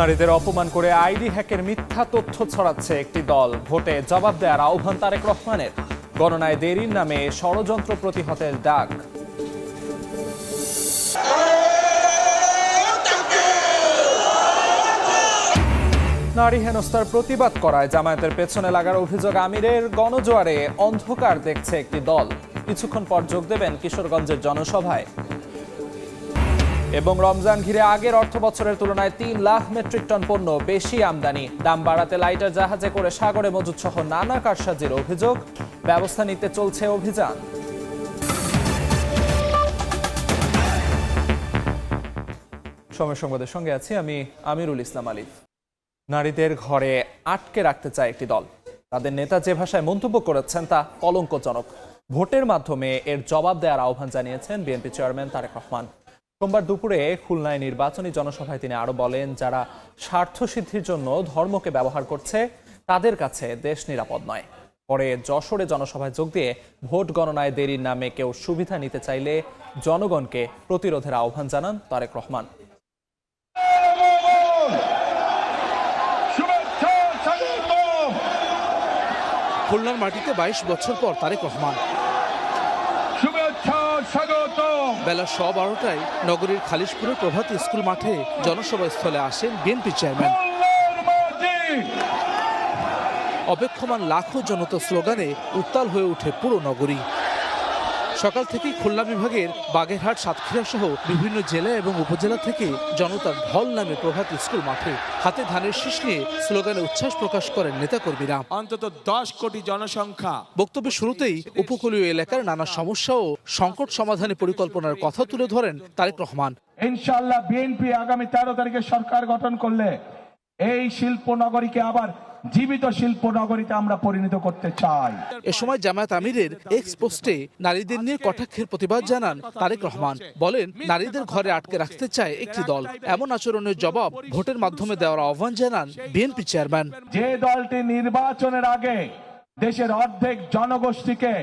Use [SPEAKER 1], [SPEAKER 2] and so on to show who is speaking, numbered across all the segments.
[SPEAKER 1] নারীদের অপমান করে আইডি হ্যাকের মিথ্যা তথ্য ছড়াচ্ছে একটি দল। ভোটে জবাব দেওয়ার আহ্বান তারেক রহমানের। গণনায় দেরির নামে ষড়যন্ত্র প্রতিহতের ডাক। নারী হেনস্থার প্রতিবাদ করায় জামায়াতের পেছনে লাগার অভিযোগ আমিরের। গণজোয়ারে অন্ধকার দেখছে একটি দল। কিছুক্ষণ পর যোগ দেবেন কিশোরগঞ্জের জনসভায়। এবং রমজান ঘিরে আগের অর্থ বছরের তুলনায় ৩ লাখ মেট্রিক টন পণ্য বেশি আমদানি। দাম বাড়াতে লাইটার জাহাজে করে সাগরে মজুদ সহ নানা কারসাজির অভিযোগ। ব্যবস্থা নিতে চলছে অভিযান। সময় সংবাদের সঙ্গে আছি আমি আমিরুল ইসলাম আলিফ। নারীদের ঘরে আটকে রাখতে চায় একটি দল। তাদের নেতা যে ভাষায় মন্তব্য করেছেন তা কলঙ্কজনক। ভোটের মাধ্যমে এর জবাব দেওয়ার আহ্বান জানিয়েছেন বিএনপি চেয়ারম্যান তারেক রহমান। সোমবার দুপুরে খুলনায় নির্বাচনী জনসভায় তিনি আরো বলেন, যারা স্বার্থ সিদ্ধির জন্য ধর্মকে ব্যবহার করছে তাদের কাছে দেশ নিরাপদ নয়। পরে যশোরে জনসভায় যোগ দিয়ে ভোট গণনায় দেরির নামে কেউ সুবিধা নিতে চাইলে জনগণকে প্রতিরোধের আহ্বান জানান তারেক রহমান।
[SPEAKER 2] খুলনার মাটিতে ২২ বছর পর তারেক রহমান। বেলা ১২:১২টায় নগরীর খালিশপুরের প্রভাতী স্কুল মাঠে জনসভাস্থলে আসেন বিএনপি চেয়ারম্যান। অপেক্ষমান লাখো জনতা স্লোগানে উত্তাল হয়ে ওঠে পুরো নগরী। সকাল থেকেই খুলনা বিভাগের বাগেরহাট, সাতক্ষীরা সহ বিভিন্ন জেলা এবং উপজেলা থেকে জনতার ঢল নামে প্রভাত স্কুল মাঠে। হাতে ধানের শীষ নিয়ে স্লোগানে উচ্ছ্বাস প্রকাশ করেন নেতাকর্মীরা।
[SPEAKER 3] অন্তত ১০ কোটি জনসংখ্যা।
[SPEAKER 2] বক্তব্যের শুরুতেই উপকূলীয় এলাকার নানা সমস্যা ও সংকট সমাধানে পরিকল্পনার কথা তুলে ধরেন তারেক রহমান।
[SPEAKER 4] ইনশাআল্লাহ বিএনপি আগামী ১৩ তারিখে সরকার গঠন করলে এই শিল্প নগরীকে আবার জীবিত শিল্প নগরীতে আমরা পরিণত করতে চাই।
[SPEAKER 2] এ সময় জামায়াত আমিরের এক্স পোস্টে নারীদের নিয়ে কটাক্ষের প্রতিবাদ জানান তারেক রহমান। বলেন, নারীদের ঘরে আটকে রাখতে চায় একটি দল। এমন আচরণের জবাব ভোটের মাধ্যমে দেওয়ার আহ্বান জানান বিএনপি চেয়ারম্যান।
[SPEAKER 4] যে দলটি নির্বাচনের আগে দেশের অর্ধেক জনগোষ্ঠীকে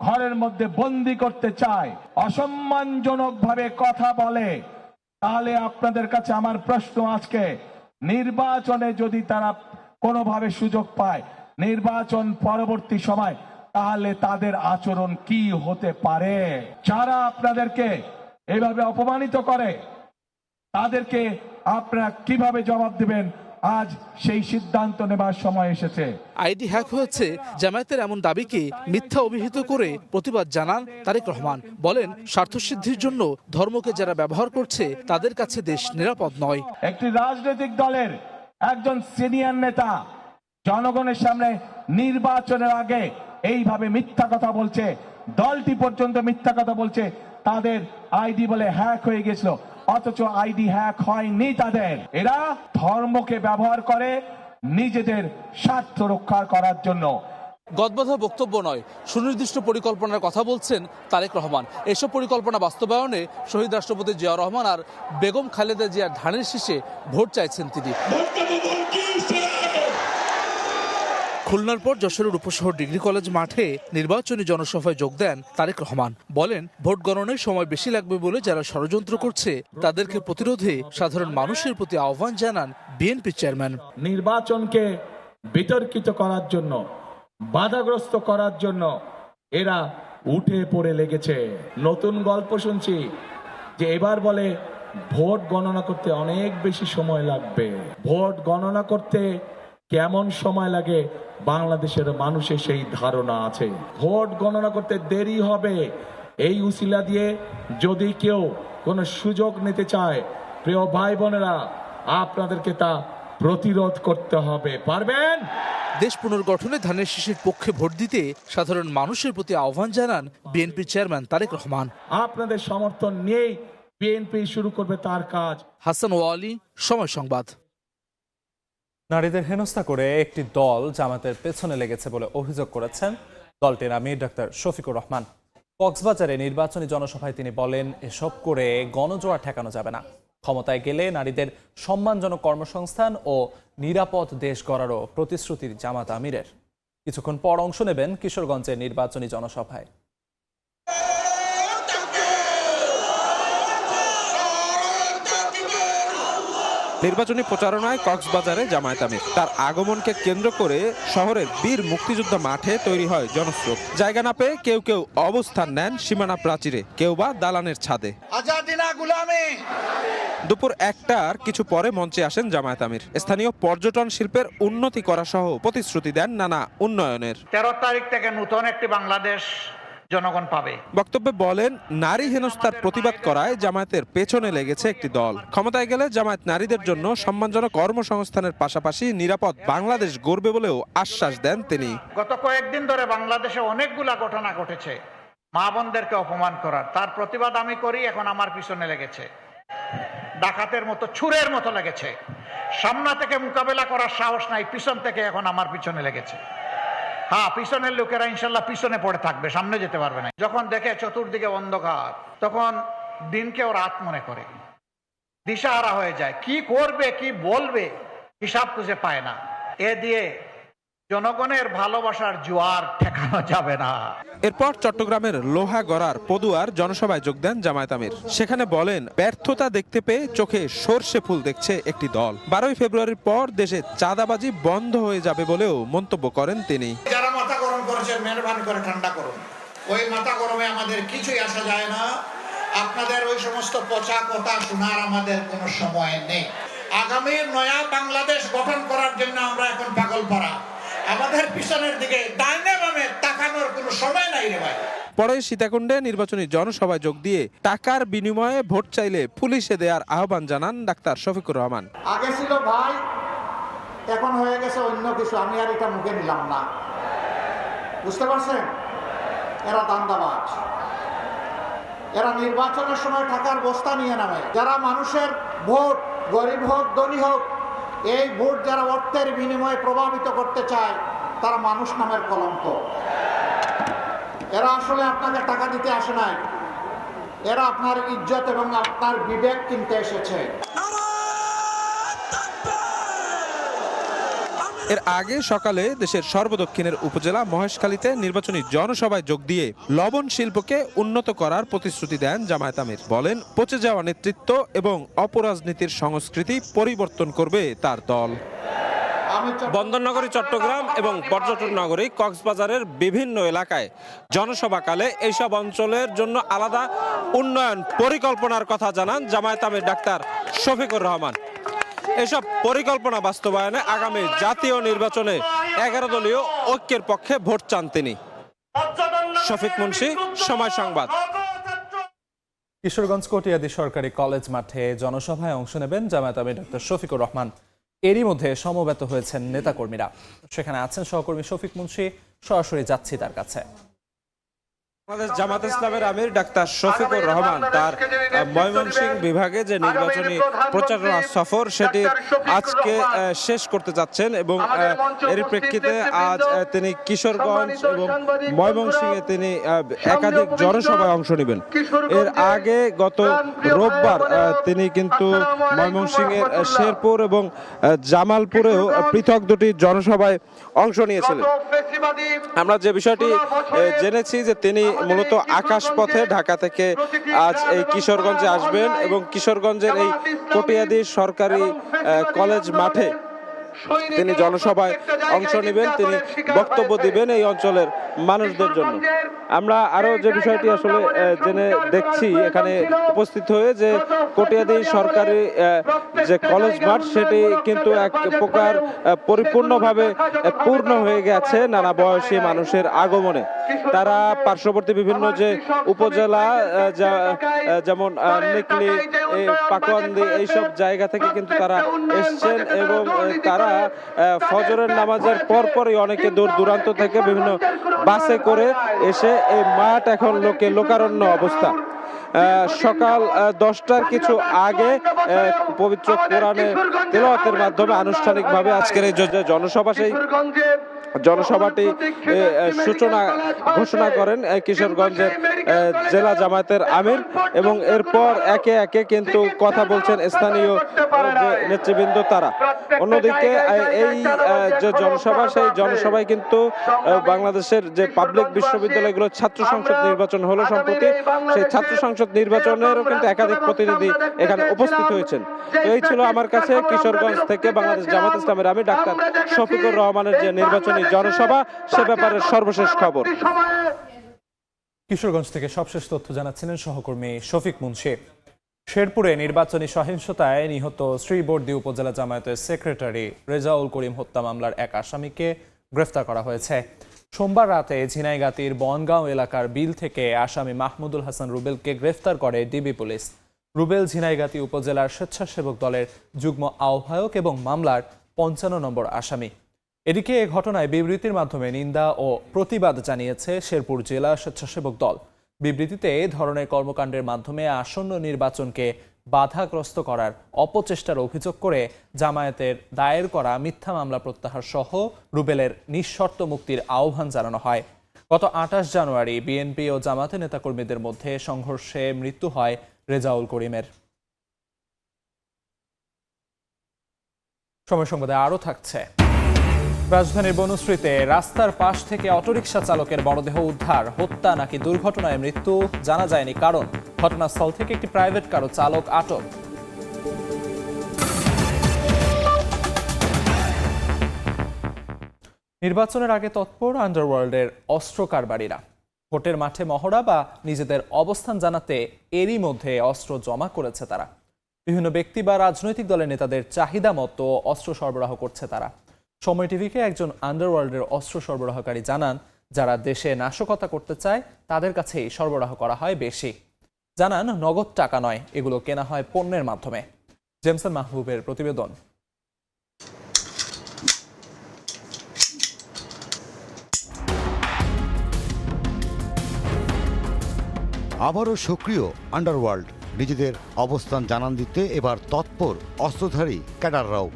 [SPEAKER 4] ঘরের মধ্যে বন্দী করতে চায়, অসম্মানজনক ভাবে কথা বলে, তাহলে আপনাদের কাছে আমার প্রশ্ন আজকে, নির্বাচনে যদি তারা কোনোভাবে সুযোগ পায় নির্বাচন পরবর্তী সময়, তাহলে তাদের আচরণ কি হতে পারে? যারা আপনাদেরকে এভাবে অপমানিত করে তাদেরকে আপনারা কিভাবে জবাব দেবেন? আজ সেই সিদ্ধান্ত নেবার সময় এসেছে।
[SPEAKER 2] আইডি হ্যাক হয়েছে জামায়াতের এমন দাবিকে মিথ্যা অভিহিত করে প্রতিবাদ জানান তারেক রহমান। বলেন, স্বার্থসিদ্ধির জন্য ধর্মকে যারা ব্যবহার করছে তাদের কাছে দেশ নিরাপদ নয়।
[SPEAKER 4] একটি রাজনৈতিক দলের একজন সিনিয়র নেতা জনগণের সামনে নির্বাচনের আগে এইভাবে মিথ্যা কথা বলছে, দলটি পর্যন্ত মিথ্যা কথা বলছে, তাদের আইডি বলে হ্যাক হয়ে গেছিল, অথচ আইডি হ্যাক হয়নি তাদের। এরা ধর্মকে ব্যবহার করে নিজেদের স্বার্থ রক্ষা করার জন্য।
[SPEAKER 2] গদবাঁধা বক্তব্য নয়, সুনির্দিষ্ট পরিকল্পনার কথা বলছেন তারেক রহমান। এসব পরিকল্পনা বাস্তবায়নে শহীদ রাষ্ট্রপতি জিয়াউর রহমান আর বেগম খালেদা জিয়ার ধানের শীষে ভোট চাইছেন তিনি। খুলনার পর যশোরের উপশহর ডিগ্রি কলেজ মাঠে নির্বাচনী জনসভায় যোগ দেন তারেক রহমান। বলেন, ভোট গণনায় সময় বেশি লাগবে বলে যারা ষড়যন্ত্র করছে তাদেরকে প্রতিরোধে সাধারণ মানুষের প্রতি আহ্বান জানান বিএনপি চেয়ারম্যান।
[SPEAKER 4] নির্বাচনকে বিতর্কিত করার জন্য, বাধাগ্রস্ত করার জন্য এরা উঠে পড়ে লেগেছে। নতুন গল্প শুনছি যে এবার বলে ভোট গণনা করতে অনেক বেশি সময় লাগবে। ভোট গণনা করতে কেমন সময় লাগে বাংলাদেশের মানুষের সেই ধারণা আছে। ভোট গণনা করতে দেরি হবে, এই উসিলা দিয়ে যদি কেউ কোনো সুযোগ নিতে চায়, প্রিয় ভাই বোনেরা, আপনাদেরকে তা প্রতিরোধ করতে হবে। পারবেন?
[SPEAKER 2] দেশ পুনর্গঠনে ধানের শীষের পক্ষে ভোট দিতে সাধারণ মানুষের প্রতি আহ্বান জানান বিএনপি চেয়ারম্যান তারেক রহমান।
[SPEAKER 4] আপনাদের সমর্থন নিয়েই বিএনপি শুরু করবে তার কাজ।
[SPEAKER 2] হাসান ওয়ালি, সময় সংবাদ।
[SPEAKER 1] নারীদের হেনস্থা করে একটি দল জামাতের পেছনে লেগেছে বলে অভিযোগ করেছেন দলটির আমির ডাক্তার শফিকুর রহমান। কক্সবাজারে নির্বাচনী জনসভায় তিনি বলেন, এসব করে গণজোয়ার ঠেকানো যাবে না। ক্ষমতায় গেলে নারীদের সম্মানজনক কর্মসংস্থান ও নিরাপদ দেশ গড়ারও প্রতিশ্রুতি জামাত আমিরের। কিছুক্ষণ পর অংশ নেবেন কিশোরগঞ্জের নির্বাচনী জনসভায়।
[SPEAKER 5] নির্বাচনী প্রচারণায় কক্সবাজারে জামায়াত আমির। তার আগমনকে কেন্দ্র করে শহরের বীর মুক্তিযোদ্ধা মাঠে তৈরি হয় জনস্রোত। জায়গা না পেয়ে কেউ কেউ অবস্থান নেন সীমানা প্রাচীরে, কেউ বা দালানের ছাদে। দুপুর 1টার কিছু পরে মঞ্চে আসেন জামায়াত আমির। স্থানীয় পর্যটন শিল্পের উন্নতি করা সহ প্রতিশ্রুতি দেন নানা উন্নয়নের।
[SPEAKER 6] 13 তারিখ থেকে নতুন একটি বাংলাদেশ জনগণ পাবে।
[SPEAKER 5] বক্তব্যে বলেন, নারী হেনস্থার প্রতিবাদ করায় জামায়াতের পেছনে লেগেছে একটি দল। ক্ষমতায় গেলে জামায়াত নারীদের জন্য সম্মানজনক কর্মসংস্থানের পাশাপাশি নিরাপদ বাংলাদেশ গড়বে বলেও আশ্বাস দেন তিনি।
[SPEAKER 6] গত কয়েকদিন ধরে বাংলাদেশে অনেকগুলা ঘটনা ঘটেছে মা বোনদেরকে অপমান করার, তার প্রতিবাদ আমি করি, এখন আমার পিছনে লেগেছে। ডাকাতের মতো, ছুরের মতো লেগেছে। সামনা থেকে মোকাবেলা করার সাহস নাই, পিছন থেকে এখন আমার পিছনে লেগেছে। হ্যাঁ, পিছনের লোকেরা ইনশাল্লাহ পিছনে পড়ে থাকবে, সামনে যেতে পারবে না। যখন দেখে চতুর্দিকে অন্ধকার, তখন দিনকেও রাত মনে করে, দিশাহারা হয়ে যায়। কি করবে, কি বলবে, হিসাব খুঁজে পায় না। এ দিয়ে জনগণের ভালোবাসার জোয়ার ঠেকানো যাবে না।
[SPEAKER 5] এরপর চট্টগ্রামের লোহাগড়ার পদুয়ার জনসভায় যোগ দেন জামায়াত আমির। সেখানে বলেন, ব্যর্থতা দেখতে পেয়ে চোখে সর্ষে ফুল দেখছে একটি দল। 12ই ফেব্রুয়ারির পর দেশে চাঁদাবাজি বন্ধ হয়ে যাবে বলেও মন্তব্য করেন তিনি।
[SPEAKER 6] যারা মাথা গরম করেছেন, মেহরবানি করে ঠান্ডা করুন। ওই মাথা গরমে আমাদের কিছুই আসা যায় না। আপনাদের ওই সমস্ত পচা কথা শোনার আমাদের কোনো সময় নেই। আগামীর নয়া বাংলাদেশ গঠন করার জন্য আমরা এখন পাগল পারা। আমাদের পিছনের দিকে ডাইনে বামে তাকানোর কোনো সময় নাই রে ভাই।
[SPEAKER 5] পরে সীতাকুণ্ডে নির্বাচনী জনসভায় যোগ দিয়ে টাকার বিনিময়ে ভোট চাইলে পুলিশে দেওয়ার আহ্বান জানান ডাক্তার শফিকুর রহমান।
[SPEAKER 6] আগে ছিল ভাই, এখন হয়ে গেছে অন্য কিছু, আমি আর এটা মুখে নিলাম না। বুঝতে পারছেন? এরা দান্দাবাজ। এরা নির্বাচনের সময় টাকার বস্তা নিয়ে নামে। যারা মানুষের ভোট, গরিব হোক ধনী হোক, এই ভোট যারা অর্থের বিনিময়ে প্রভাবিত করতে চায়, তারা মানুষ নামের কলঙ্ক। এরা আসলে আপনাকে টাকা দিতে আসে নাই, এরা আপনার ইজ্জত এবং আপনার বিবেক কিনতে এসেছে।
[SPEAKER 5] এর আগে সকালে দেশের সর্বদক্ষিণের উপজেলা মহেশখালীতে নির্বাচনী জনসভায় যোগ দিয়ে লবণ শিল্পকে উন্নত করার প্রতিশ্রুতি দেন জামায়াত আমির। বলেন, পচে যাওয়া নেতৃত্ব এবং অপরাজনীতির সংস্কৃতি পরিবর্তন করবে তার দল।
[SPEAKER 7] বন্দরনগরী চট্টগ্রাম এবং পর্যটন নগরী কক্সবাজারের বিভিন্ন এলাকায় জনসভাকালে এইসব অঞ্চলের জন্য আলাদা উন্নয়ন পরিকল্পনার কথা জানান জামায়াত আমির ডাক্তার শফিকুর রহমান। এসব পরিকল্পনা বাস্তবায়নে আগামী জাতীয় নির্বাচনে 11 দলীয় ঐক্যের পক্ষে ভোট চান তিনি। শফিক মুন্সি, সময় সংবাদ।
[SPEAKER 1] কিশোরগঞ্জ কটিয়াদী সরকারি কলেজ মাঠে জনসভায় অংশ নেবেন জামায়াত আমির ডক্টর শফিকুর রহমান। এরই মধ্যে সমবেত হয়েছেন নেতাকর্মীরা। সেখানে আছেন সহকর্মী শফিক মুন্সি, সরাসরি যাচ্ছি তার কাছে।
[SPEAKER 7] বাংলাদেশ জামাত ইসলামের আমির ডাক্তার শফিকুর রহমান তার ময়মনসিংহ বিভাগে যে নির্বাচনী প্রচারণা সফর সেটি আজকে শেষ করতে যাচ্ছেন এবং এর প্রেক্ষিতে আজ তিনি কিশোরগঞ্জ এবং ময়মনসিংহে তিনি একাধিক জনসভায় অংশ নেবেন। এর আগে গত রোববার তিনি কিন্তু ময়মনসিংহের শেরপুর এবং জামালপুরেও পৃথক দুটি জনসভায় অংশ নিয়েছিলেন। আমরা যে বিষয়টি জেনেছি যে তিনি মূলত আকাশপথে ঢাকা থেকে আজ এই কিশোরগঞ্জে আসবেন এবং কিশোরগঞ্জের এই কটিয়াদী সরকারি কলেজ মাঠে তিনি জনসভায় অংশ নেবেন, তিনি বক্তব্য দিবেন এই অঞ্চলের মানুষদের জন্য। আমরা আরো যে বিষয়টি আসলে জেনে দেখছি এখানে উপস্থিত হয়ে যে কটিয়াদী সরকারি যে কলেজ মাঠ সেটি কিন্তু এক প্রকার পরিপূর্ণভাবে পূর্ণ হয়ে গেছে নানা বয়সী মানুষের আগমনে। তারা পার্শ্ববর্তী বিভিন্ন যে উপজেলা যেমন নিকলি, পাকুয়ান্দি এইসব জায়গা থেকে কিন্তু তারা এসছেন এবং তারা ফজরের নামাজের পরপরই অনেকে দূর দূরান্ত থেকে বিভিন্ন বাসে করে এসে এই মাঠ এখন লোকারণ্য অবস্থা। সকাল 10টার কিছু আগে পবিত্র কোরআনে তেলাওয়াতের মাধ্যমে আনুষ্ঠানিকভাবে আজকের এই জনসভা সেই জনসভাটি সূচনা ঘোষণা করেন কিশোরগঞ্জের জেলা জামায়াতের আমির, এবং এরপর একে একে কিন্তু কথা বলছেন স্থানীয় যে নেতৃবৃন্দ তারা। অন্যদিকে এই যে জনসভা, সেই জনসভায় কিন্তু বাংলাদেশের যে পাবলিক বিশ্ববিদ্যালয়গুলোর ছাত্র সংসদ নির্বাচন হলো সম্প্রতি, সেই ছাত্র সংসদ নির্বাচনেরও কিন্তু একাধিক প্রতিনিধি এখানে উপস্থিত হয়েছেন। তো এই ছিল আমার কাছে কিশোরগঞ্জ থেকে বাংলাদেশ জামাত ইসলামের আমির ডাক্তার শফিকুর রহমানের যে নির্বাচনী জনসভা, সে ব্যাপারে সর্বশেষ খবর।
[SPEAKER 1] কিশোরগঞ্জ থেকে সবশেষ তথ্য জানাচ্ছিলেন সহকর্মী শফিক মুন্সি। শেরপুরে নির্বাচনী সহিংসতায় নিহত শ্রীবর্দী উপজেলা জামায়াতের সেক্রেটারি রেজাউল করিম হত্যা মামলার এক আসামিকে গ্রেফতার করা হয়েছে। সোমবার রাতে ঝিনাইগাতীর বনগাঁও এলাকার বিল থেকে আসামি মাহমুদুল হাসান রুবেলকে গ্রেফতার করে ডিবি পুলিশ। রুবেল ঝিনাইগাতী উপজেলার স্বেচ্ছাসেবক দলের যুগ্ম আহ্বায়ক এবং মামলার 55 নম্বর আসামি। এদিকে এ ঘটনায় বিবৃতির মাধ্যমে নিন্দা ও প্রতিবাদ জানিয়েছে শেরপুর জেলা স্বেচ্ছাসেবক দল। বিবৃতিতে এ ধরনের কর্মকাণ্ডের মাধ্যমে আসন্ন নির্বাচনকে বাধাগ্রস্ত করার অপচেষ্টার অভিযোগ করে জামায়াতের দায়ের করা মিথ্যা মামলা প্রত্যাহার সহ রুবেলের নিঃশর্ত মুক্তির আহ্বান জানানো হয়। গত 28 জানুয়ারি বিএনপি ও জামায়াতের নেতাকর্মীদের মধ্যে সংঘর্ষে মৃত্যু হয় রেজাউল করিমের। সময় সংবাদে আরও থাকছে। রাজধানীর বনশ্রীতে রাস্তার পাশ থেকে অটোরিকশা চালকের মরদেহ উদ্ধার। হত্যা নাকি দুর্ঘটনায় মৃত্যু জানা যায়নি কারণ। ঘটনাস্থল থেকে একটি প্রাইভেট কারও চালক আটক। নির্বাচনের আগে তৎপর আন্ডারওয়ার্ল্ডের অস্ত্র কারবারিরা। ভোটের মাঠে মহড়া বা নিজেদের অবস্থান জানাতে এরই মধ্যে অস্ত্র জমা করেছে তারা। বিভিন্ন ব্যক্তি বা রাজনৈতিক দলের নেতাদের চাহিদা মতো অস্ত্র সরবরাহ করছে তারা। সময় টিভিকে একজন আন্ডারওয়ার্ল্ডের অস্ত্র সরবরাহকারী জানান, যারা দেশে নাশকতা করতে চায় তাদের কাছেই সরবরাহ করা হয় বেশি। জানান, নগদ টাকা নয়, এগুলো কেনা হয় পণ্যের মাধ্যমে। জেমসন মাহবুবের প্রতিবেদন।
[SPEAKER 8] আবারও সক্রিয় আন্ডারওয়ার্ল্ড। নিজেদের অবস্থান জানান দিতে এবার তৎপর অস্ত্রধারী ক্যাডাররাও।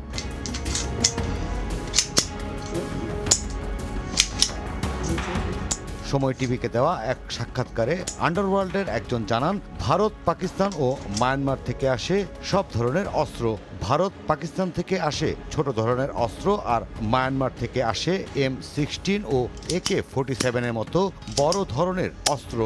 [SPEAKER 8] সময় টিভিকে দেওয়া এক সাক্ষাৎকারে আন্ডারওয়ার্ল্ডের একজন জানান, ভারত, পাকিস্তান ও মায়ানমার থেকে আসে সব ধরনের অস্ত্র। ভারত, পাকিস্তান থেকে আসে ছোট ধরনের অস্ত্র, আর মায়ানমার থেকে আসে M16 ও AK-47 মতো বড় ধরনের অস্ত্র।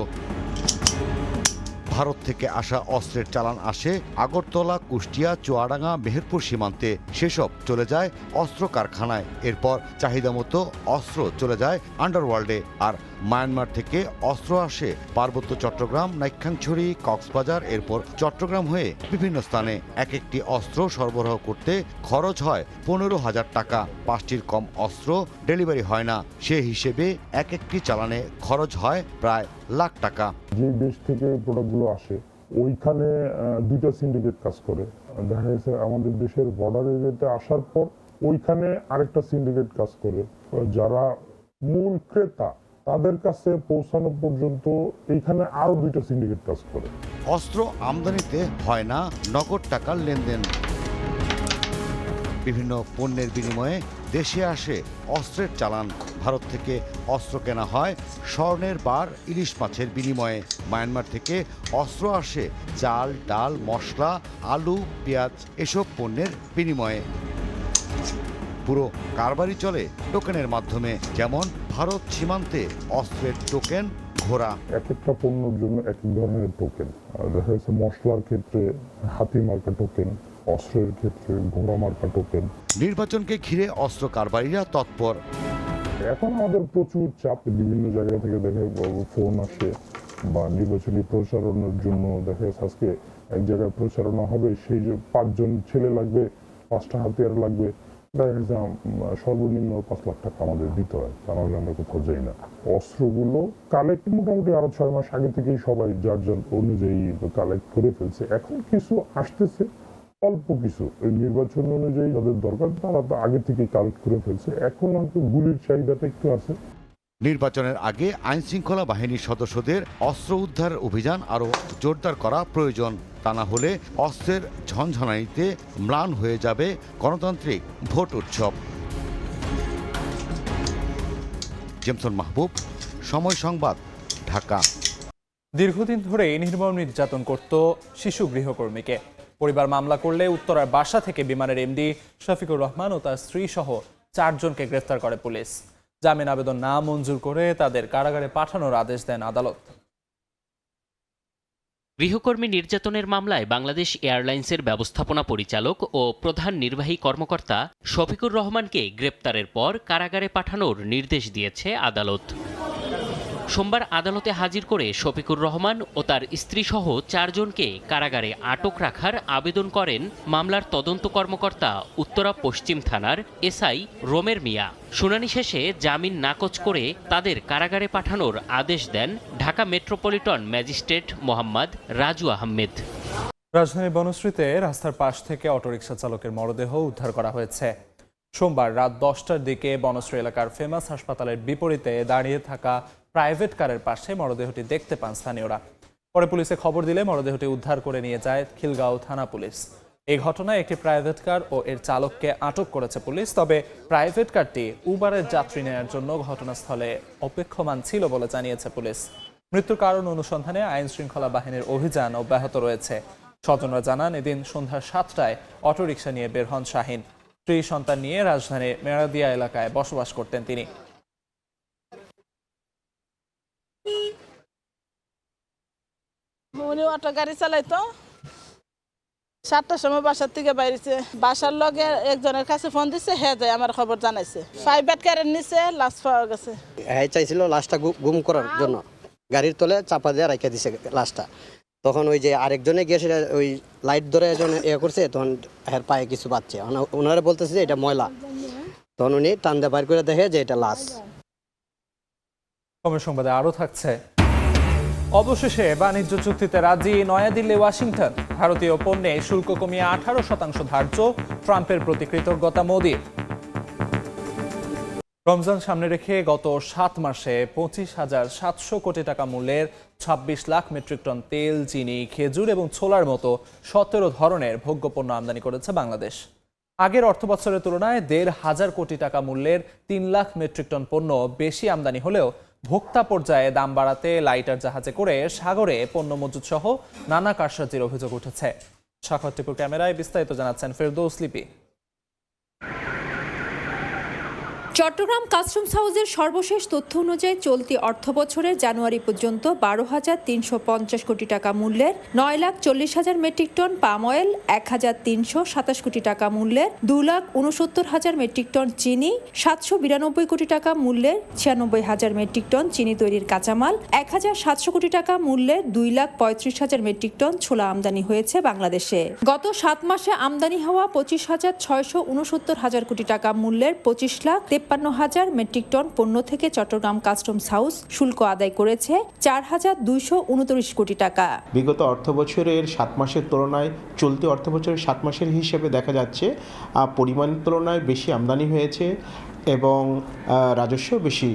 [SPEAKER 8] ভারত থেকে আসা অস্ত্রের চালান আসে আগরতলা, কুষ্টিয়া, চুয়াডাঙ্গা, মেহেরপুর সীমান্তে। সেসব চলে যায় অস্ত্র কারখানায়। এরপর চাহিদা মতো অস্ত্র চলে যায় আন্ডারওয়ার্ল্ডে। আর মায়ানমার থেকে অস্ত্র আসে পার্বত্য চট্টগ্রাম, নাইক্ষ্যংছড়ি, কক্সবাজার, এরপর চট্টগ্রাম হয়ে বিভিন্ন স্থানে। এক একটি অস্ত্র সরবরাহ করতে খরচ হয় 15,000 টাকা। 5টির কম অস্ত্র ডেলিভারি হয় না। সে হিসেবে এক একটি চালানে খরচ হয় প্রায় লাখ টাকা।
[SPEAKER 9] যে দেশ থেকে প্রোডাক্টগুলো আসে ওইখানে দুইটা সিন্ডিকেট কাজ করে। দেখা গেছে আমাদের দেশের বর্ডার এরিয়াতে আসার পর ওইখানে আরেকটা সিন্ডিকেট কাজ করে। যারা মূল ক্রেতা তাদের কাছে পৌঁছানো পর্যন্ত এইখানে আরো দুইটা সিন্ডিকেট কাজ করে।
[SPEAKER 8] অস্ত্র আমদানিতে হয় না নগদ টাকার লেনদেন। বিভিন্ন পণ্যের বিনিময়ে দেশে আসে অস্ত্রের চালান। ভারত থেকে অস্ত্র কেনা হয় স্বর্ণের বার, ইলিশ মাছের বিনিময়ে। মায়ানমার থেকে অস্ত্র আসে চাল, ডাল, মশলা, আলু, পেঁয়াজ এসব পণ্যের বিনিময়ে। পুরো কারবারই চলে টোকেনের মাধ্যমে, যেমন ভারত সীমান্তে অস্ত্রের টোকেন ঘোড়া।
[SPEAKER 9] এক একটা পণ্যের জন্য এক এক ধরনের টোকেন। দেখা যাচ্ছে মশলার ক্ষেত্রে হাতি মার্কা টোকেন, অস্ত্রের ক্ষেত্রে ঘোড়া মার্কা টোকেন।
[SPEAKER 8] নির্বাচনকে ঘিরে অস্ত্র কারবারিরা তৎপর।
[SPEAKER 9] এখন আমাদের প্রচুর চাপ, বিভিন্ন জায়গা থেকে দেখে ফোন আসে বা নির্বাচনী প্রচারণার জন্য দেখা যাচ্ছে আজকে এক জায়গায় প্রচারণা হবে, সেই যে 5 জন ছেলে লাগবে, 5টা হাতিয়ার লাগবে, দেখা যাচ্ছে সর্বনিম্ন 5 লাখ টাকা আমাদের দিতে হয়, তা নাহলে আমরা কোথাও যাই না। অস্ত্রগুলো কালেক্ট মোটামুটি আরো 6 মাস আগে থেকেই সবাই যার যার অনুযায়ী কালেক্ট করে ফেলছে। এখন কিছু আসতেছে, অল্প কিছু নির্বাচন অনুযায়ী যাদের দরকার তারা তো আগে থেকে কালেক্ট করে ফেলছে। এখন হয়তো গুলির চাহিদাটা একটু আছে।
[SPEAKER 8] নির্বাচনের আগে আইন শৃঙ্খলা বাহিনীর সদস্যদের অস্ত্র উদ্ধার অভিযান আরও জোরদার করা প্রয়োজন। তা না হলে অস্ত্রের ঝনঝনানিতে ম্লান হয়ে যাবে গণতান্ত্রিক ভোট উৎসব। জেমসন মাহবুব, সময় সংবাদ, ঢাকা।
[SPEAKER 1] দীর্ঘদিন ধরে নির্মম নির্যাতন করত শিশু গৃহকর্মীকে। পরিবার মামলা করলে উত্তরার বাসা থেকে বিমানের এমডি শফিকুর রহমান ও তার স্ত্রী সহ 4 জনকে গ্রেফতার করে পুলিশ। জামিন আবেদন না মঞ্জুর করে তাদের কারাগারে পাঠানোর আদেশ দেন আদালত।
[SPEAKER 10] গৃহকর্মী নির্যাতনের মামলায় বাংলাদেশ এয়ারলাইন্সের ব্যবস্থাপনা পরিচালক ও প্রধান নির্বাহী কর্মকর্তা শফিকুর রহমানকে গ্রেপ্তারের পর কারাগারে পাঠানোর নির্দেশ দিয়েছে আদালত। সোমবার আদালতে হাজির করে শফিকুর রহমান ও তার স্ত্রীসহ 4 জনকে কারাগারে আটক রাখার আবেদন করেন মামলার তদন্ত কর্মকর্তা উত্তরা পশ্চিম থানার এসআই রোমের মিয়া। শুনানি শেষে জামিন নাকচ করে তাদের কারাগারে পাঠানোর আদেশ দেন ঢাকা মেট্রোপলিটন ম্যাজিস্ট্রেট মোহাম্মদ রাজু আহমেদ।
[SPEAKER 1] রাজধানীর বনশ্রীতে রাস্তার পাশ থেকে অটোরিকশা চালকের মরদেহ উদ্ধার করা হয়েছে। সোমবার রাত 10টার দিকে বনশ্রী এলাকার ফেমাস হাসপাতালের বিপরীতে দাঁড়িয়ে থাকা প্রাইভেট কারের পাশে মরদেহটি দেখতে পান স্থানীয়রা। পরে পুলিশে খবর দিলে মরদেহটি উদ্ধার করে নিয়ে যায় খিলগাঁও থানা পুলিশ। এই ঘটনায় একটি প্রাইভেট কার ও এর চালককে আটক করেছে পুলিশ। তবে প্রাইভেট কারটি উবারের যাত্রী নেওয়ার জন্য ঘটনাস্থলে অপেক্ষমান ছিল বলে জানিয়েছে পুলিশ। মৃত্যুর কারণ অনুসন্ধানে আইন শৃঙ্খলা বাহিনীর অভিযান অব্যাহত রয়েছে। স্বজনরা জানান, এদিন সন্ধ্যা 7টায় অটোরিকশা নিয়ে বের হন শাহিন। স্ত্রী সন্তান নিয়ে রাজধানীর মেরাদিয়া এলাকায় বসবাস করতেন তিনি।
[SPEAKER 11] উনি অটো গাড়ি চালাইতো। 7টার সময় বাসার থেকে বাইরেছে। বাসার লগে একজনের কাছে ফোন দিচ্ছে, হ্যাঁ যায় আমার খবর জানাইছে। প্রাইভেট কারের নিচে লাশ পাওয়া গেছে।
[SPEAKER 12] হ্যাঁ চাইছিল লাশটা গুম করার জন্য, গাড়ির তলে চাপা দিয়ে রাখা দিছে লাশটা। তখন ওই যে আরেকজনে গিয়ে সেটা ওই লাইট ধরে একজন করছে, তখন এর পায়ে কিছু পাচ্ছে। ওনারা বলতেছে যে এটা ময়লা, তখন উনি টান দিয়ে বাইর করে দেখে যে এটা লাশ।
[SPEAKER 1] সময় সংবাদে আরও থাকছে। অবশেষে বাণিজ্য চুক্তিতে রাজি নয়াদিল্লি ওয়াশিংটন। ভারতীয় পণ্যে শুল্ক কমিয়ে 18% ধার্য, ট্রাম্পের প্রতি কৃতজ্ঞতা মোদির। রমজান সামনে রেখে গত 7 মাসে 25,700 কোটি টাকা মূল্যের 26 লাখ মেট্রিক টন তেল, চিনি, খেজুর এবং ছোলার মতো 17 ধরনের ভোগ্যপণ্য আমদানি করেছে বাংলাদেশ। আগের অর্থবছরের তুলনায় 1,500 কোটি টাকা মূল্যের 3 লাখ মেট্রিক টন পণ্য বেশি আমদানি হলেও ভোক্তা পর্যায়ে দাম বাড়াতে লাইটার জাহাজে করে সাগরে পণ্য মজুত সহ নানা কারসাজির অভিযোগ উঠেছে। সাক্ষর টিপুর ক্যামেরায় বিস্তারিত জানাচ্ছেন ফেরদৌস লিপি।
[SPEAKER 13] চট্টগ্রাম কাস্টমস হাউসের সর্বশেষ তথ্য অনুযায়ী চলতি অর্থবছরের জানুয়ারি পর্যন্ত 12,350 কোটি টাকা মূল্যের 9,40,000 মেট্রিক টন পাম অয়েল, 1,327 কোটি টাকা মূল্যের 2,69,000 মেট্রিক টন চিনি, 792 কোটি টাকা মূল্যের 96,000 মেট্রিক টন চিনি তৈরির কাঁচামাল, 1,700 কোটি টাকা মূল্যের 2,35,000 মেট্রিক টন ছোলা আমদানি হয়েছে বাংলাদেশে। গত 7 মাসে আমদানি হওয়া 25,669,000 কোটি টাকা মূল্যের 25,53,000 মেট্রিক টন পণ্য থেকে চট্টগ্রাম কাস্টমস হাউস শুল্ক আদায় করেছে 4,229 কোটি টাকা।
[SPEAKER 14] বিগত অর্থবছরের 7 মাসের তুলনায় চলতি অর্থবছরের 7 মাসের হিসেবে দেখা যাচ্ছে পরিমাণের তুলনায় বেশি আমদানি হয়েছে এবং রাজস্ব বেশি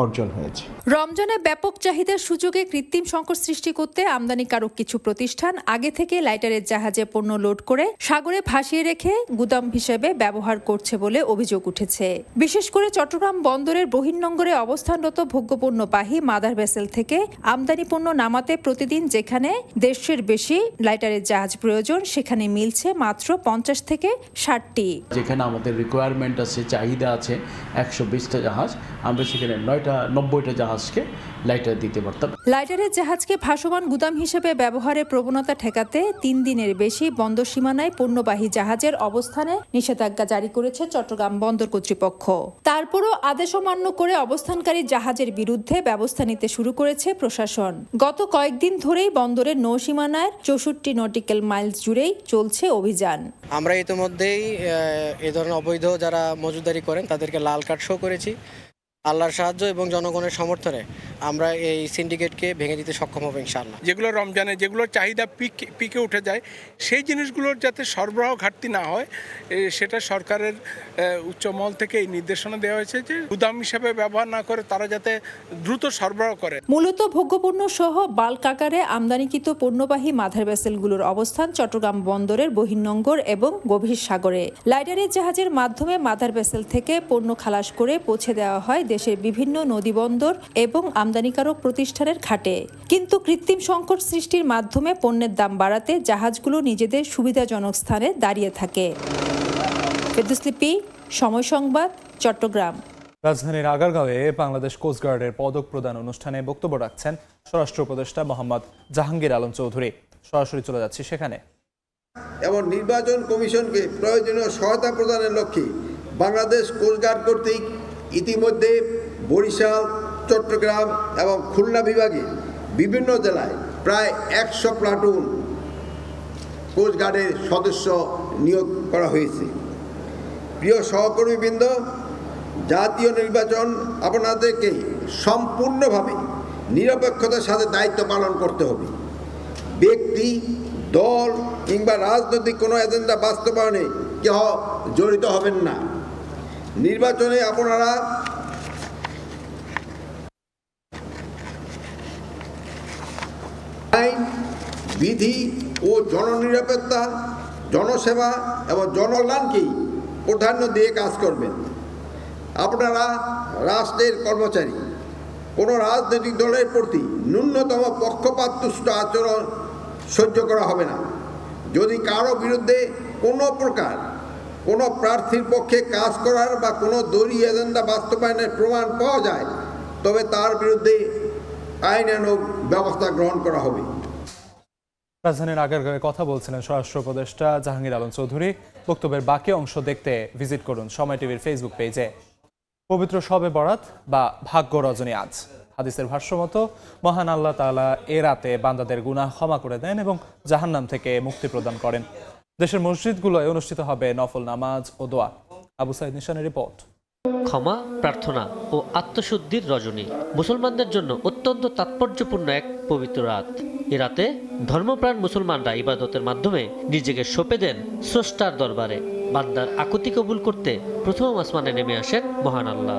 [SPEAKER 14] অর্জন হয়েছে।
[SPEAKER 13] রমজানে ব্যাপক চাহিদার সুযোগে কৃত্রিম সংকট সৃষ্টি করতে আমদানিকারক কিছু প্রতিষ্ঠান আগে থেকে লাইটারের জাহাজে পণ্য লোড করে সাগরে ভাসিয়ে রেখে গুদাম হিসেবে ব্যবহার করছে বলে অভিযোগ উঠেছে। বিশেষ করে চট্টগ্রাম বন্দরের বহির্নোঙরে অবস্থানরত ভোগ্যপণ্যবাহী মাদার ভেসেল থেকে আমদানি পণ্য নামাতে প্রতিদিন যেখানে 150 বেশি লাইটারের জাহাজ প্রয়োজন, সেখানে মিলছে মাত্র 50 থেকে 60টি।
[SPEAKER 15] যেখানে আমাদের রিকোয়ারমেন্ট আছে, চাহিদা আছে 120টা জাহাজ, আমরা সেখানে 90টা জাহাজকে লাইটার দিতে পারতাম।
[SPEAKER 13] লাইটারের জাহাজকে ভাসমান গুদাম হিসেবে ব্যবহারের প্রবণতা ঠেকাতে 3 দিনের বেশি বন্দর সীমানায় পণ্যবাহী জাহাজের অবস্থানে নিষেধাজ্ঞা জারি করেছে চট্টগ্রাম বন্দর কর্তৃপক্ষ। তারপরও আদেশ অমান্য করে অবস্থানকারী জাহাজের বিরুদ্ধে ব্যবস্থা নিতে শুরু করেছে প্রশাসন। গত কয়েকদিন ধরেই বন্দরের নৌসীমানায় 64 নটিক্যাল মাইলস জুড়েই চলছে অভিযান।
[SPEAKER 12] আমরা ইতিমধ্যেই এই ধরনের অবৈধ যারা মজুদারি করেন তাদেরকে লাল কার্ড শো করেছি। আল্লাহর সাহায্য এবং জনগণের সমর্থনে আমরা এই সিন্ডিকেটকে ভেঙে দিতে সক্ষম হব ইনশাআল্লাহ।
[SPEAKER 3] যেগুলো রমজানে যেগুলোর চাহিদা পিকে উঠে যায় সেই জিনিসগুলোর যাতে সরবরাহ ঘাটতি না হয় সেটা সরকারের উচ্চ মহল থেকে এই নির্দেশনা দেওয়া হয়েছে যে গুদাম হিসাবে ব্যবহার না করে তারা যাতে দ্রুত সরবরাহ করে।
[SPEAKER 13] মূলত ভোগ্যপণ্য সহ বাল্ক আকারে আমদানিকৃত পণ্যবাহী মাদার ভেসেলগুলোর অবস্থান চট্টগ্রাম বন্দরের বহির্নোঙর এবং গভীর সাগরে। লাইটারি জাহাজের মাধ্যমে মাদার ভেসেল থেকে পণ্য খালাস করে পৌঁছে দেওয়া হয় দেশের বিভিন্ন নদীবন্দর এবং আমদানিকারক প্রতিষ্ঠানের ঘাটে। কিন্তু কৃত্রিম সংকট সৃষ্টির মাধ্যমে পণ্যের দাম বাড়াতে জাহাজগুলো নিজেদের সুবিধাজনক স্থানে দাঁড়িয়ে থাকে। ফেরদৌসলিপি, সময় সংবাদ, চট্টগ্রাম।
[SPEAKER 1] রাজধানীর আগারগাঁওয়ে বাংলাদেশ কোস্টগার্ডের পদক প্রদান অনুষ্ঠানে বক্তব্য রাখছেন স্বরাষ্ট্র উপদেষ্টা মোহাম্মদ জাহাঙ্গীর আলম চৌধুরী। সরাসরি চলে যাচ্ছি সেখানে।
[SPEAKER 16] এবং নির্বাচন কমিশনকে প্রয়োজনীয় সহায়তা প্রদানের লক্ষ্যে বাংলাদেশ কোস্টগার্ড কর্তৃক ইতিমধ্যে বরিশাল, চট্টগ্রাম এবং খুলনা বিভাগে বিভিন্ন জেলায় প্রায় 100 প্লাটুন কোস্টগার্ডের সদস্য নিয়োগ করা হয়েছে। প্রিয় সহকর্মীবৃন্দ, জাতীয় নির্বাচন আপনাদেরকে সম্পূর্ণভাবে নিরপেক্ষতার সাথে দায়িত্ব পালন করতে হবে। ব্যক্তি, দল কিংবা রাজনৈতিক কোনো এজেন্ডা বাস্তবায়নে কেউ জড়িত হবেন না। নির্বাচনে আপনারা আইন, বিধি ও জননিরাপত্তা, জনসেবা এবং জনকল্যাণকেই প্রাধান্য দিয়ে কাজ করবেন। আপনারা রাষ্ট্রের কর্মচারী। কোনো রাজনৈতিক দলের প্রতি ন্যূনতম পক্ষপাতদুষ্ট আচরণ সহ্য করা হবে না। যদি কারো বিরুদ্ধে কোনো প্রকার কোনো প্রার্থীর পক্ষে কাজ করার বা কোনো দলীয় এজেন্ডা বাস্তবায়নের প্রমাণ পাওয়া যায় তবে তার বিরুদ্ধে আইনানুগ ব্যবস্থা গ্রহণ করা হবে।
[SPEAKER 1] রাজধানীর আগারগাঁওয়ে কথা বলছিলেন স্বরাষ্ট্র উপদেষ্টা জাহাঙ্গীর আলম চৌধুরী। বক্তব্যের বাকি অংশ দেখতে ভিজিট করুন সময় টিভির ফেসবুক পেজে। পবিত্র শবে বরাত বা ভাগ্য রজনী আজ। হাদিসের ভাষ্যমতো মহান আল্লাহ তাআলা এ রাতে বান্দাদের গুনাহ ক্ষমা করে দেন এবং জাহান্নাম থেকে মুক্তি প্রদান করেন। দেশের মসজিদগুলোয় অনুষ্ঠিত হবে নফল নামাজ ও দোয়া। আবু সাইদ নিশানের রিপোর্ট।
[SPEAKER 10] ক্ষমা, প্রার্থনা ও আত্মশুদ্ধির রজনী মুসলমানদের জন্য অত্যন্ত তাৎপর্যপূর্ণ এক পবিত্র রাত। এ রাতে ধর্মপ্রাণ মুসলমানরা ইবাদতের মাধ্যমে নিজেকে সঁপে দেন স্রষ্টার দরবারে। বান্দার আকুতি কবুল করতে প্রথম আসমানে নেমে আসেন মহান আল্লাহ।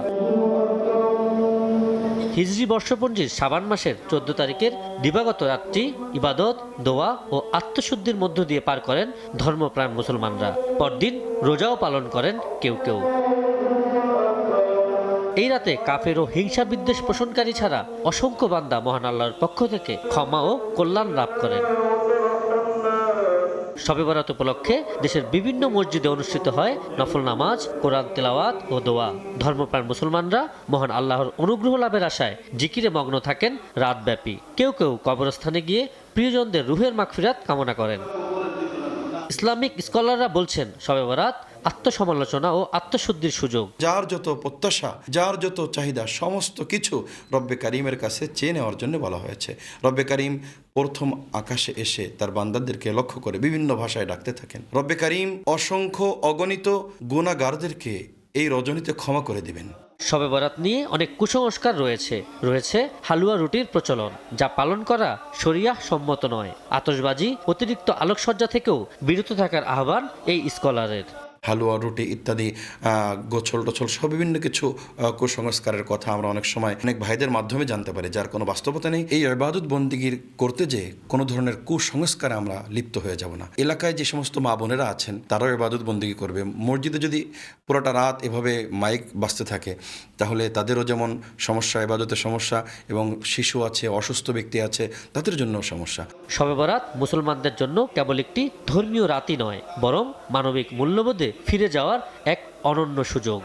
[SPEAKER 10] হিজরি বর্ষপঞ্জির শাবান মাসের 14 তারিখের দিবাগত রাতটি ইবাদত, দোয়া ও আত্মশুদ্ধির মধ্য দিয়ে পার করেন ধর্মপ্রাণ মুসলমানরা। পরদিন রোজাও পালন করেন কেউ কেউ। এই রাতে কাফের ও হিংসা বিদ্বেষ পোষণকারী ছাড়া অসংখ্য বান্দা মহান আল্লাহর পক্ষ থেকে ক্ষমা ও কল্যাণ লাভ করেন। শবে বরাত উপলক্ষে দেশের বিভিন্ন মসজিদে অনুষ্ঠিত হয় নফল নামাজ, কোরআন তেলাওয়াত ও দোয়া। ধর্মপ্রাণ মুসলমানরা মহান আল্লাহর অনুগ্রহ লাভের আশায় জিকিরে মগ্ন থাকেন রাতব্যাপী। কেউ কেউ কবরস্থানে গিয়ে প্রিয়জনদের রুহের মাগফিরাত কামনা করেন। ইসলামিক স্কলাররা বলছেন শবে বরাত আত্মসমালোচনা ও আত্মশুদ্ধির সুযোগ।
[SPEAKER 17] যার যত প্রত্যাশা, যার যত চাহিদা, সমস্ত কিছু রব্বে কারিমের কাছে চেয়ে নেওয়ার জন্য বলা হয়েছে। রব্বে কারিম প্রথম আকাশে এসে তার বান্দাদেরকে লক্ষ্য করে বিভিন্ন ভাষায় ডাকতে থাকেন। রব্বে কারিম অসংখ্য অগণিত গুনাহগারদেরকে এই রজনীতে ক্ষমা করে দিবেন।
[SPEAKER 10] শবে বরাত নিয়ে অনেক কুসংস্কার রয়েছে হালুয়া রুটির প্রচলন, যা পালন করা শরিয়াহ সম্মত নয়। আতশবাজি, অতিরিক্ত আলোকসজ্জা থেকেও বিরত থাকার আহ্বান এই স্কলারের।
[SPEAKER 17] হালুয়া, রুটি ইত্যাদি গোছল টোছল সব বিভিন্ন কিছু কুসংস্কারের কথা আমরা অনেক সময় অনেক ভাইদের মাধ্যমে জানতে পারি, যার কোনো বাস্তবতা নেই। এই ইবাদত বন্দিগির করতে যে কোনো ধরনের কুসংস্কারে আমরা লিপ্ত হয়ে যাব না। এলাকায় যে সমস্ত মা বোনেরা আছেন তারাও ইবাদত বন্দিগি করবে। মসজিদে যদি পুরোটা রাত এভাবে মাইক বাজতে থাকে তাহলে তাদেরও যেমন সমস্যা, ইবাদতের সমস্যা, এবং শিশু আছে, অসুস্থ ব্যক্তি আছে, তাদের জন্যও সমস্যা।
[SPEAKER 10] শবে বরাত মুসলমানদের জন্য কেবল একটি ধর্মীয় রাতই নয়, বরং মানবিক মূল্যবোধে ফিরে যাওয়ার এক অনন্য সুযোগ।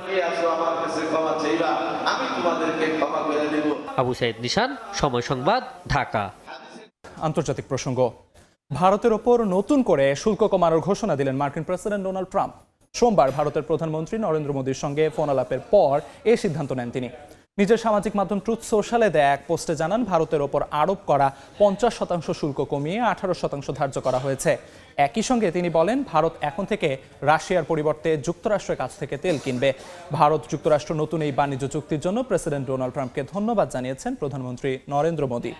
[SPEAKER 10] আবু সাইদ নিশান, সময় সংবাদ, ঢাকা।
[SPEAKER 1] আন্তর্জাতিক প্রসঙ্গ। ভারতের ওপর নতুন করে শুল্ক কমানোর ঘোষণা দিলেন মার্কিন প্রেসিডেন্ট ডোনাল্ড ট্রাম্প। সোমবার ভারতের প্রধানমন্ত্রী নরেন্দ্র মোদীর সঙ্গে ফোন আলাপের পর এই সিদ্ধান্ত নেন তিনি। নিজের সামাজিক মাধ্যম ট্রুথ সোশ্যালে দেয়া এক পোস্টে জানান, ভারতের ওপর আরোপ করা 50% শুল্ক কমিয়ে 18% ধার্য করা হয়েছে। একই সঙ্গে তিনি বলেন, ভারত এখন থেকে রাশিয়ার পরিবর্তে যুক্তরাষ্ট্রের কাছ থেকে তেল কিনবে। ভারত যুক্তরাষ্ট্র নতুন এই বাণিজ্য চুক্তির জন্য প্রেসিডেন্ট ডোনাল্ড ট্রাম্পকে ধন্যবাদ জানিয়েছেন প্রধানমন্ত্রী নরেন্দ্র মোদী।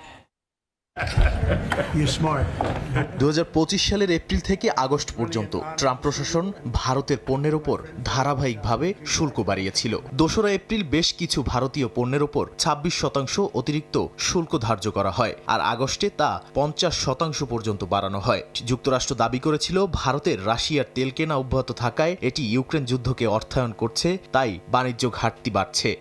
[SPEAKER 18] 2025 সালের এপ্রিল থেকে আগস্ট পর্যন্ত ট্রাম্প প্রশাসন ভারতের পণ্যের ওপর ধারাবাহিকভাবে শুল্ক বাড়িয়েছিল। 2 এপ্রিল বেশ কিছু ভারতীয় পণ্যের ওপর 26% অতিরিক্ত শুল্ক ধার্য করা হয়, আর আগস্টে তা 50% পর্যন্ত বাড়ানো হয়। যুক্তরাষ্ট্র দাবি করেছিল, ভারতের রাশিয়ার তেল কেনা অব্যাহত থাকায় এটি ইউক্রেন যুদ্ধকে অর্থায়ন করছে, তাই বাণিজ্য ঘাটতি বাড়ছে।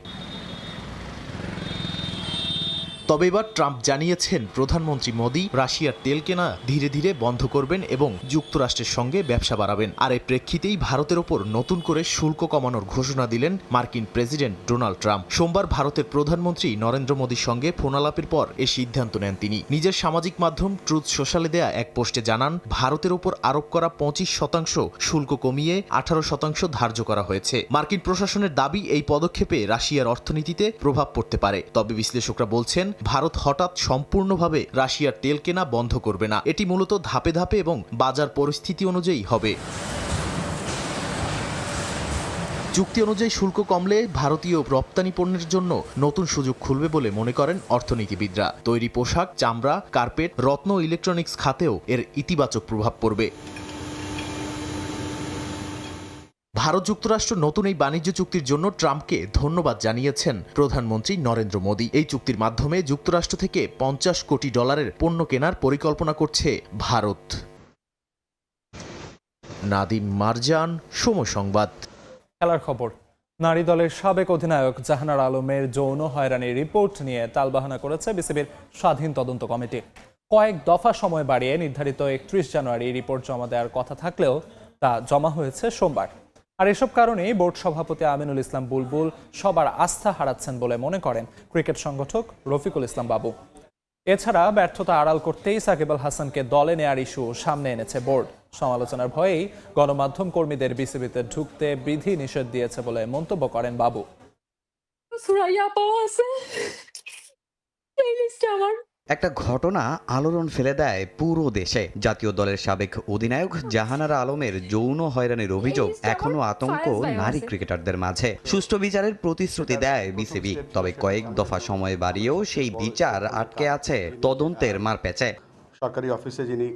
[SPEAKER 18] তবে এবার ট্রাম্প জানিয়েছেন, প্রধানমন্ত্রী মোদী রাশিয়ার তেল কেনা ধীরে ধীরে বন্ধ করবেন এবং যুক্তরাষ্ট্রের সঙ্গে ব্যবসা বাড়াবেন। আর এই প্রেক্ষিতেই ভারতের ওপর নতুন করে শুল্ক কমানোর ঘোষণা দিলেন মার্কিন প্রেসিডেন্ট ডোনাল্ড ট্রাম্প। সোমবার ভারতের প্রধানমন্ত্রী নরেন্দ্র মোদীর সঙ্গে ফোনালাপের পর এই সিদ্ধান্ত নেন তিনি। নিজের সামাজিক মাধ্যম ট্রুথ সোশ্যালে দেয়া এক পোস্টে জানান, ভারতের ওপর আরোপ করা 25% শুল্ক কমিয়ে 18% ধার্য করা হয়েছে। মার্কিন প্রশাসনের দাবি, এই পদক্ষেপে রাশিয়ার অর্থনীতিতে প্রভাব পড়তে পারে। তবে বিশ্লেষকরা বলছেন, ভারত হঠাৎ সম্পূর্ণভাবে রাশিয়ার তেল কেনা বন্ধ করবে না, এটি মূলত ধাপে ধাপে এবং বাজার পরিস্থিতি অনুযায়ী হবে। চুক্তি অনুযায়ী শুল্ক কমলে ভারতীয় রপ্তানি পণ্যের জন্য নতুন সুযোগ খুলবে বলে মনে করেন অর্থনীতিবিদরা। তৈরি পোশাক, চামড়া, কার্পেট, রত্ন ও ইলেকট্রনিক্স খাতেও এর ইতিবাচক প্রভাব পড়বে। ভারত যুক্তরাষ্ট্র নতুন এই বাণিজ্য চুক্তির জন্য ট্রাম্পকে ধন্যবাদ জানিয়েছেন প্রধানমন্ত্রী নরেন্দ্র মোদী। এই চুক্তির মাধ্যমে যুক্তরাষ্ট্র থেকে $50 কোটি পণ্য কেনার পরিকল্পনা করছে ভারত। নাদিম মারজান, সময় সংবাদ।
[SPEAKER 1] খেলার খবর। নারী দলের সাবেক অধিনায়ক জাহানারা আলমের যৌন হয়রানির রিপোর্ট নিয়ে তালবাহানা করেছে বিসিবির স্বাধীন তদন্ত কমিটি। কয়েক দফা সময় বাড়িয়ে নির্ধারিত 31 জানুয়ারি রিপোর্ট জমা দেওয়ার কথা থাকলেও তা জমা হয়েছে সোমবার। আর এসব কারণেই বোর্ড সভাপতি আমিনুল ইসলাম বুলবুল সবার আস্থা হারাচ্ছেন বলে মনে করেন ক্রিকেট সংগঠক রফিকুল ইসলাম বাবু। এছাড়া ব্যর্থতা আড়াল করতেই সাকিব আল হাসানকে দলে নেয়ার ইস্যু সামনে এনেছে বোর্ড। সমালোচনার ভয়েই গণমাধ্যম কর্মীদের বিসিবিতে ঢুকতে বিধি নিষেধ দিয়েছে বলে মন্তব্য করেন বাবু।
[SPEAKER 19] একটা ঘটনা আলোড়ন ফেলে দেয় পুরো দেশে। জাতীয় দলের সাবেক অধিনায়ক জাহানারা আলমের যৌন হয়রানির অভিযোগ এখনো আতঙ্ক নারী ক্রিকেটারদের মাঝে। সুষ্ঠু বিচারের প্রতিশ্রুতি দেয় বিসিবি, তবে কয়েক দফা সময় বাড়িয়েও সেই বিচার আটকে আছে তদন্তের মারপ্যাঁচে।
[SPEAKER 20] সরকারি অফিসে যিনি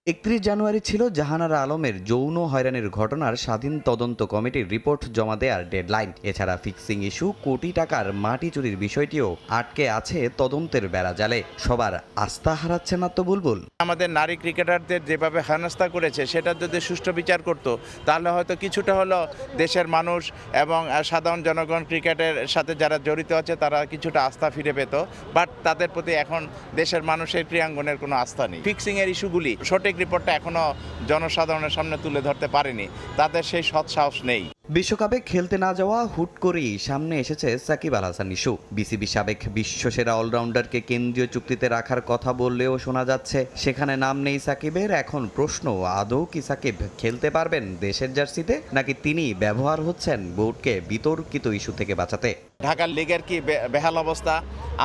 [SPEAKER 19] 31 জানুয়ারি ছিল জাহানারা আলমের যৌন হয়রানির ঘটনার স্বাধীন তদন্ত কমিটির রিপোর্ট জমা দেওয়ার ডেডলাইন। এছাড়া ফিক্সিং ইস্যু, কোটি টাকার মাটি চুরির বিষয়টিও আটকে আছে তদন্তের বেড়াজালে। সবার আস্থা হারাচ্ছে না তো বুলবুল।
[SPEAKER 21] আমাদের নারী ক্রিকেটারদের যেভাবে হেনস্থা করেছে সেটা যদি সুষ্ঠু বিচার করত, তাহলে হয়তো কিছুটা হলো দেশের মানুষ এবং সাধারণ জনগণ ক্রিকেটের সাথে যারা জড়িত আছে তারা কিছুটা আস্থা ফিরে পেত। বাট তাদের প্রতি এখন দেশের মানুষের ক্রীড়াঙ্গনের কোনো আস্থা নেই। ফিক্সিংয়ের ইস্যুগুলি সঠিক রিপোর্টটা এখনো জনসাধারণের সামনে তুলে ধরতে পারেনি, তাদের সেই সৎ সাহস নেই।
[SPEAKER 19] বিশ্বকাপে খেলতে না যাওয়া হুট করেই সামনে এসেছে সাকিব আল হাসান ইস্যু। বিসিবি সাবেক বিশ্বসেরা অলরাউন্ডারকে কেন্দ্রীয় চুক্তিতে রাখার কথা বললেও শোনা যাচ্ছে সেখানে নাম নেই সাকিবের। এখন প্রশ্ন, আদৌ কি সাকিব খেলতে পারবেন দেশের জার্সিতে, নাকি তিনি ব্যবহার হচ্ছেন বোর্ডকে বিতর্কিত ইস্যু থেকে বাঁচাতে?
[SPEAKER 21] ঢাকার লিগের কি বেহাল অবস্থা,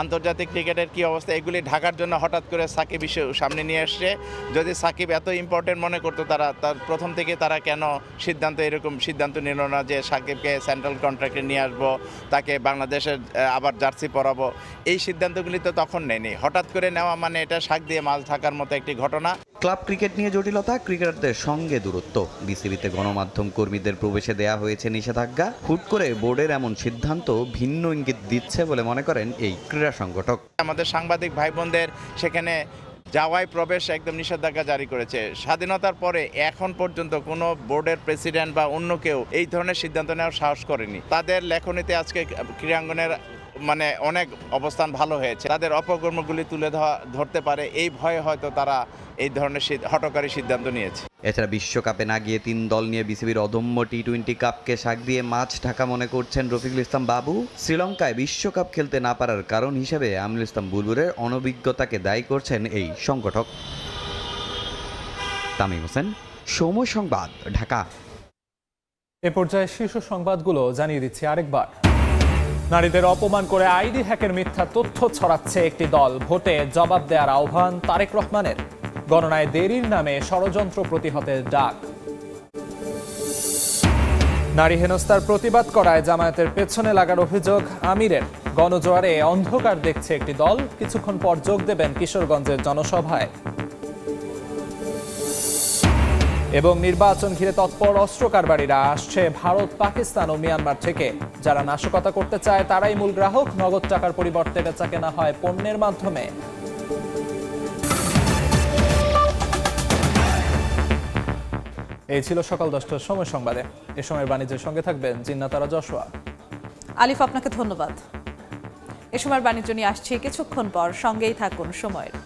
[SPEAKER 21] আন্তর্জাতিক ক্রিকেটের কি অবস্থা, এগুলি ঢাকার জন্য হঠাৎ করে সাকিব ইস্যু সামনে নিয়ে এসছে। যদি সাকিব এত ইম্পর্টেন্ট মনে করতো তার প্রথম থেকে তারা কেন এরকম সিদ্ধান্ত নিল না যে সাকিবকে সেন্ট্রাল কন্ট্রাক্টে নিয়ে আসবো, তাকে বাংলাদেশের আবার জার্সি পরাবো? এই সিদ্ধান্তগুলি তো তখন নেয়নি, হঠাৎ করে নেওয়া মানে এটা শাক দিয়ে মাছ ঢাকার মতো একটি ঘটনা।
[SPEAKER 19] ক্লাব ক্রিকেট নিয়ে জটিলতা, ক্রিকেটারদের সঙ্গে দূরত্ব, বিসিবিতে গণমাধ্যম কর্মীদের প্রবেশে দেয়া হয়েছে নিষেধাজ্ঞা। হুট করে বোর্ডের এমন সিদ্ধান্ত ভিন্ন ইঙ্গিত দিচ্ছে বলে মনে করেন এই ক্রীড়া সংগঠক।
[SPEAKER 21] আমাদের সাংবাদিক ভাই বোনদের সেখানে যাওয়ায় প্রবেশ একদম নিষেধাজ্ঞা জারি করেছে। স্বাধীনতার পরে এখন পর্যন্ত কোনো বোর্ডের প্রেসিডেন্ট বা অন্য কেউ এই ধরনের সিদ্ধান্ত নেওয়ার সাহস করেনি। তাদের লেখনীতে আজকে ক্রীড়াঙ্গনের অনেক অবস্থান ভালো হয়েছে, তাদের অপকর্মগুলি তুলে ধরতে পারে এই ভয়ে হয়তো তারা এই ধরনের হঠকারী সিদ্ধান্ত নিয়েছে।
[SPEAKER 19] এছাড়া বিশ্বকাপে না গিয়ে 3 দল নিয়ে বিসিবির অদম্য টি-20 কাপকে শাক দিয়ে মাছ ঢাকা মনে করছেন রফিকুল ইসলাম বাবু। শ্রীলঙ্কায় বিশ্বকাপ খেলতে না পারার কারণ হিসেবে আমিনুল ইসলাম বুলবুলের অনভিজ্ঞতাকে দায়ী করছেন এই সংগঠক। তামিম হোসেন, সময় সংবাদ, ঢাকা।
[SPEAKER 1] এ পর্যায়ে শীর্ষ সংবাদগুলো জানিয়ে দিচ্ছি আরেকবার। নারীদের অপমান করে আইডি হ্যাকের মিথ্যা তথ্য ছড়াচ্ছে একটি দল। ভোটে জবাব দেওয়ার আহ্বান তারেক রহমানের। গণনায় দেরির নামে ষড়যন্ত্র প্রতিহতের ডাক। নারী হেনস্থার প্রতিবাদ করায় জামায়াতের পেছনে লাগার অভিযোগ আমিরের। গণজোয়ারে অন্ধকার দেখছে একটি দল, কিছুক্ষণ পর যোগ দেবেন কিশোরগঞ্জের জনসভায়। এবং নির্বাচন ঘিরে তৎপর অস্ত্র কারবারিরা আসছে ভারত, পাকিস্তান ও মিয়ানমার থেকে। যারা নাশকতা করতে চায় তারাই মূল গ্রাহক। নগদ টাকার পরিবর্তে বেচা কেনা হয় পণ্যের মাধ্যমে। এই ছিল সকাল 10টার সময় সংবাদে। এ সময়ের বাণিজ্যের সঙ্গে থাকবেন জিন্নাতারা যশোয়া।
[SPEAKER 20] আলিফ, আপনাকে ধন্যবাদ। এ সময়ের বাণিজ্য নিয়ে আসছে কিছুক্ষণ পর, সঙ্গেই থাকুন সময়ের।